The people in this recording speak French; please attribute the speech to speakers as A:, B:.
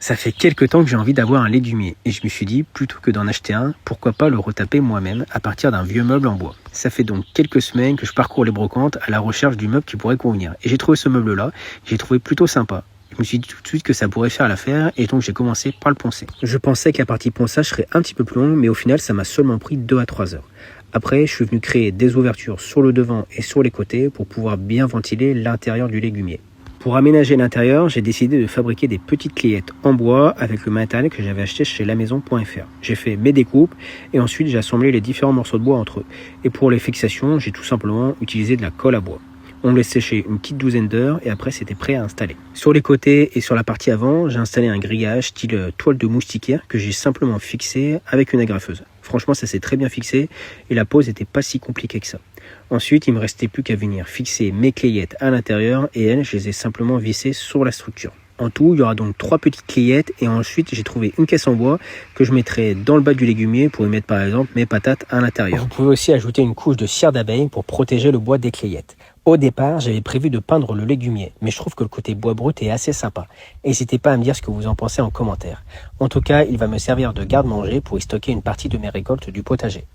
A: Ça fait quelques temps que j'ai envie d'avoir un légumier et je me suis dit, plutôt que d'en acheter un, pourquoi pas le retaper moi-même à partir d'un vieux meuble en bois. Ça fait donc quelques semaines que je parcours les brocantes à la recherche du meuble qui pourrait convenir. Et j'ai trouvé ce meuble-là, j'ai trouvé plutôt sympa. Je me suis dit tout de suite que ça pourrait faire l'affaire et donc j'ai commencé par le poncer. Je pensais que la partie ponçage serait un petit peu plus longue, mais au final ça m'a seulement pris 2 à 3 heures. Après, je suis venu créer des ouvertures sur le devant et sur les côtés pour pouvoir bien ventiler l'intérieur du légumier. Pour aménager l'intérieur, j'ai décidé de fabriquer des petites cleillettes en bois avec le matériel que j'avais acheté chez lamaison.fr. J'ai fait mes découpes et ensuite j'ai assemblé les différents morceaux de bois entre eux. Et pour les fixations, j'ai tout simplement utilisé de la colle à bois. On me laisse sécher une petite douzaine d'heures et après c'était prêt à installer. Sur les côtés et sur la partie avant, j'ai installé un grillage style toile de moustiquaire que j'ai simplement fixé avec une agrafeuse. Franchement, ça s'est très bien fixé et la pose n'était pas si compliquée que ça. Ensuite, il ne me restait plus qu'à venir fixer mes cleillettes à l'intérieur et elles, je les ai simplement vissées sur la structure. En tout, il y aura donc 3 petites cleillettes et ensuite j'ai trouvé une caisse en bois que je mettrai dans le bas du légumier pour y mettre par exemple mes patates à l'intérieur. Vous pouvez aussi ajouter une couche de cire d'abeille pour protéger le bois des cleillettes. Au départ, j'avais prévu de peindre le légumier, mais je trouve que le côté bois brut est assez sympa. N'hésitez pas à me dire ce que vous en pensez en commentaire. En tout cas, il va me servir de garde-manger pour y stocker une partie de mes récoltes du potager.